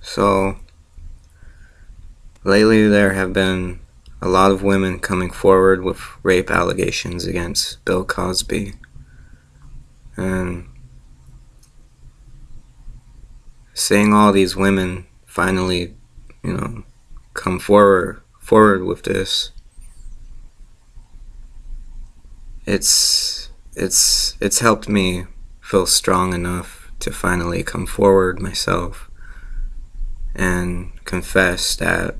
So, lately there have been a lot of women coming forward with rape allegations against Bill Cosby. And seeing all these women finally, you know, come forward with this, it's helped me feel strong enough to finally come forward myself and confess that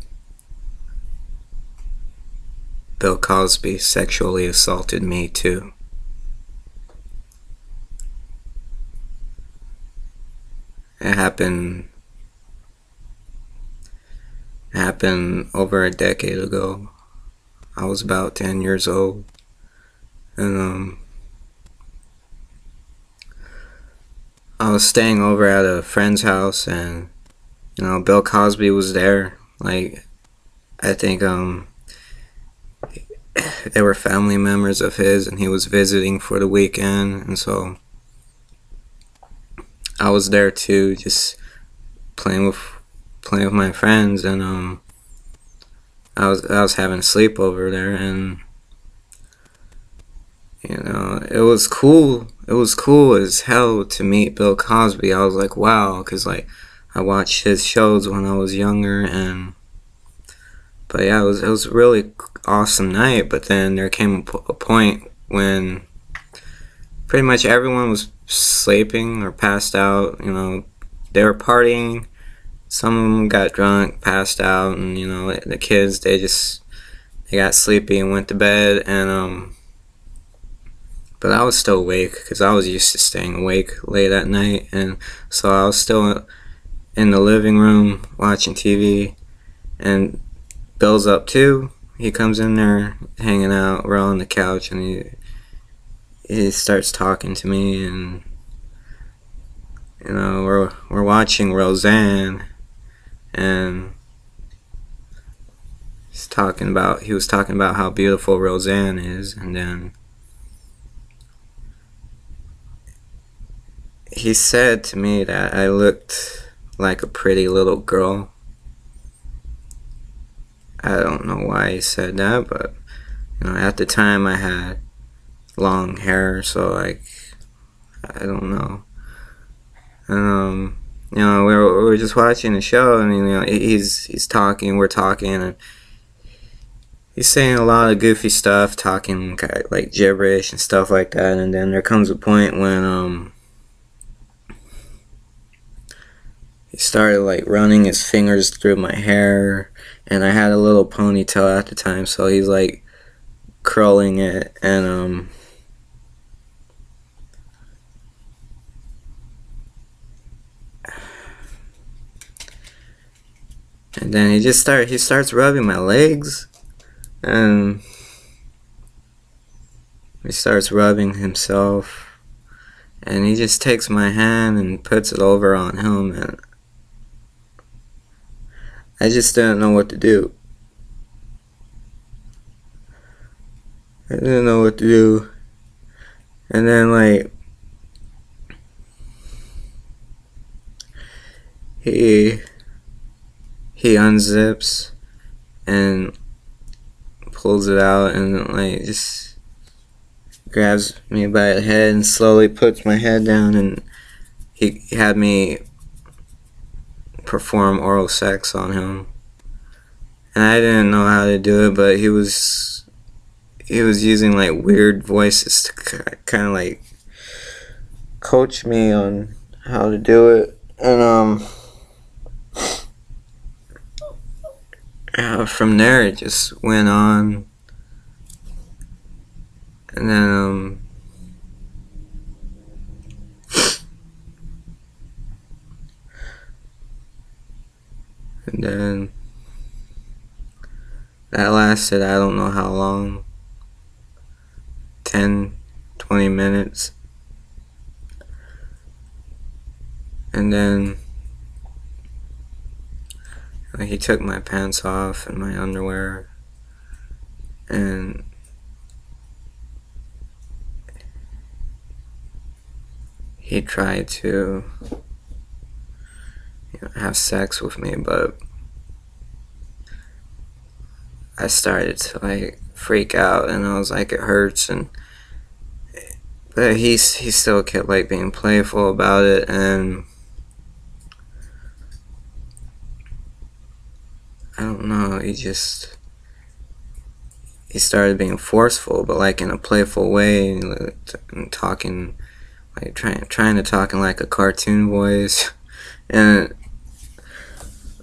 Bill Cosby sexually assaulted me too. It happened over a decade ago. I was about 10 years old, and I was staying over at a friend's house, and Bill Cosby was there. Like, I think they were family members of his, and he was visiting for the weekend, and so I was there too, just playing with my friends, and I was having a sleepover there, and it was cool. It was cool as hell to meet Bill Cosby. I was like, wow, because like I watched his shows when I was younger, and but yeah, it was a really awesome night. But then there came a point when pretty much everyone was sleeping or passed out. They were partying. Some of them got drunk, passed out, and the kids they got sleepy and went to bed. And but I was still awake because I was used to staying awake late at night, and so I was still in the living room watching TV. And Bill's up too. He comes in there hanging out. We're all on the couch, and he starts talking to me, and we're watching Roseanne, and he was talking about how beautiful Roseanne is, and then he said to me that I looked like a pretty little girl. I don't know why he said that, but at the time I had long hair, so like I don't know. And we were just watching the show, and he's talking, we're talking, and he's saying a lot of goofy stuff, talking like gibberish and stuff like that. And then there comes a point when he started like running his fingers through my hair, and I had a little ponytail at the time, so he's like curling it, and then he starts rubbing my legs, and he starts rubbing himself, and he just takes my hand and puts it over on him, and I just didn't know what to do. I didn't know what to do. And then like he unzips and pulls it out, and like just grabs me by the head and slowly puts my head down, and he had me perform oral sex on him. And I didn't know how to do it, but he was using like weird voices to kind of like coach me on how to do it. And from there it just went on, and then that lasted, I don't know how long, 10-20 minutes. And then he took my pants off and my underwear, and he tried to have sex with me, but I started to like freak out, and I was like, it hurts, and but he still kept like being playful about it, and I don't know, he started being forceful, but like in a playful way, and talking like trying to talk in like a cartoon voice, and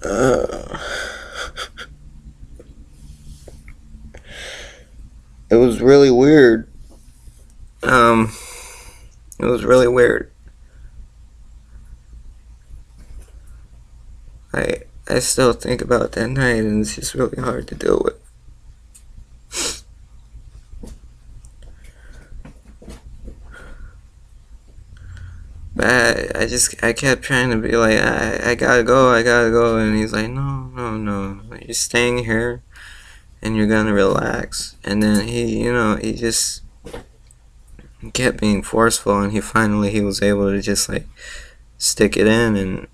uh, it was really weird. Um, it was really weird. I still think about that night, and it's just really hard to deal with. But I kept trying to be like, I gotta go, and he's like, no, no, no, you're staying here, and you're gonna relax. And then he just kept being forceful, and he was able to just like stick it in, and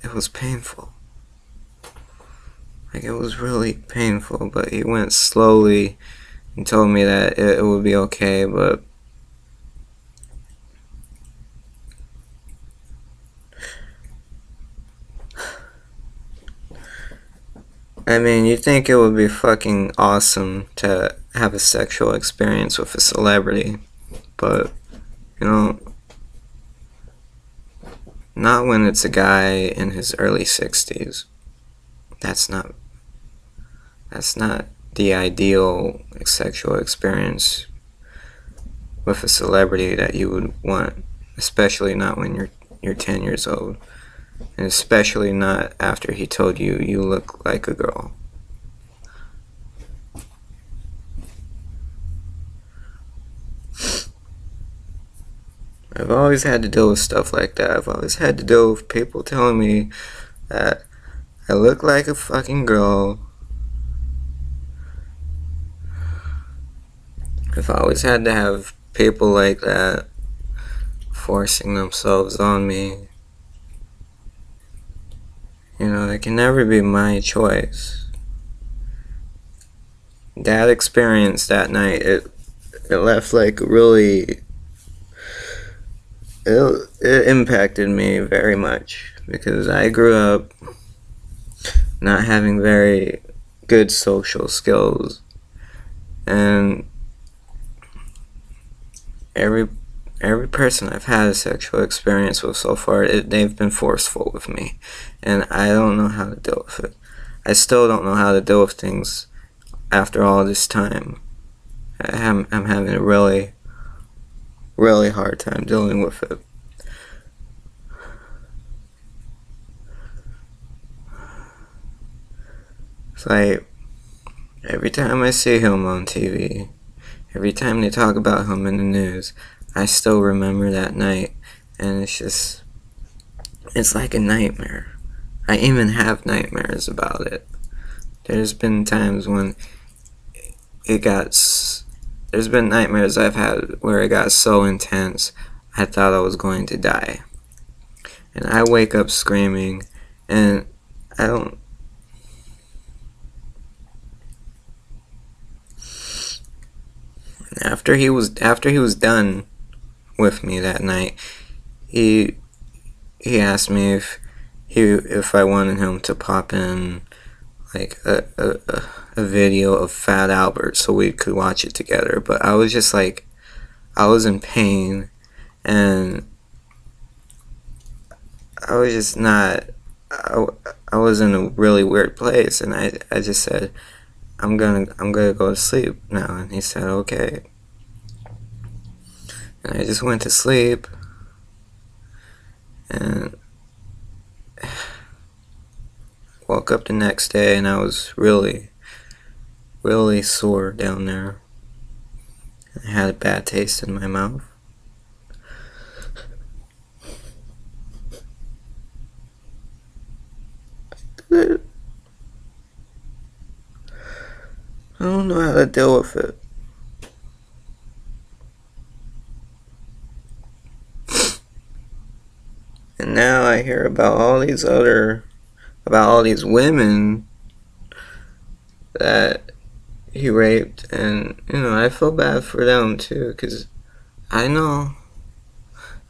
it was painful. Like, it was really painful, but he went slowly and told me that it would be okay, but I mean, you think it would be fucking awesome to have a sexual experience with a celebrity, but, you know, not when it's a guy in his early 60s. That's not, that's not the ideal sexual experience with a celebrity that you would want, especially not when you're 10 years old, and especially not after he told you you look like a girl. I've always had to deal with stuff like that. I've always had to deal with people telling me that I look like a fucking girl. I've always had to have people like that forcing themselves on me. You know, it can never be my choice. That experience that night, it left like really, it impacted me very much, because I grew up not having very good social skills, and every person I've had a sexual experience with so far, they've been forceful with me, and I don't know how to deal with it. I still don't know how to deal with things after all this time. I'm having a really, really hard time dealing with it. It's like, every time I see him on TV, every time they talk about him in the news, I still remember that night, and it's like a nightmare. I even have nightmares about it. There's been times when there's been nightmares I've had where it got so intense, I thought I was going to die. And I wake up screaming, and I don't, after he was done with me that night, he asked me if I wanted him to pop in like a video of Fat Albert so we could watch it together. But I was just like, I was in pain, and I was just not, I was in a really weird place, and I just said, I'm gonna go to sleep now. And he said, okay. And I just went to sleep, and woke up the next day, and I was really, really sore down there. I had a bad taste in my mouth. I don't know how to deal with it. And now I hear about about all these women that he raped, and I feel bad for them too, because I know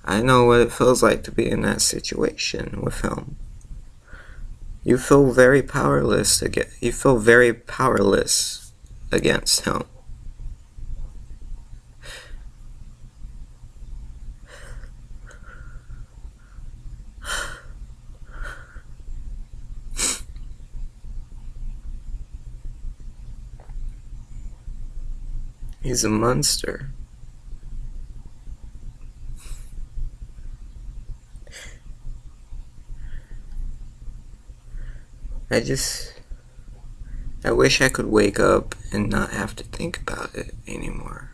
I know what it feels like to be in that situation with him. You feel very powerless against him. He's a monster. I wish I could wake up and not have to think about it anymore.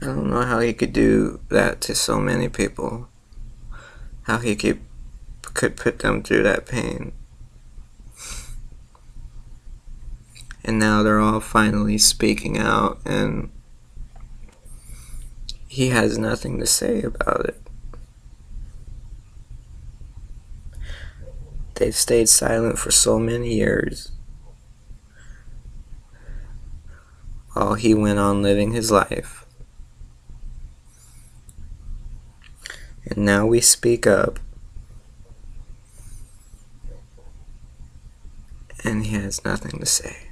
I don't know how he could do that to so many people. How he could put them through that pain. And now they're all finally speaking out, and he has nothing to say about it. They've stayed silent for so many years while he went on living his life. And now we speak up, and he has nothing to say.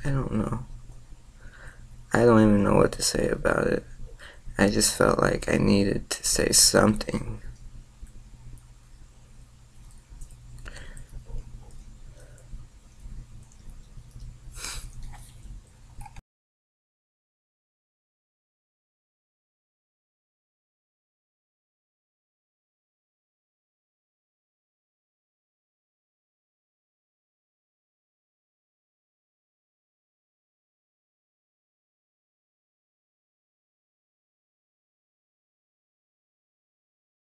I don't know. I don't even know what to say about it. I just felt like I needed to say something.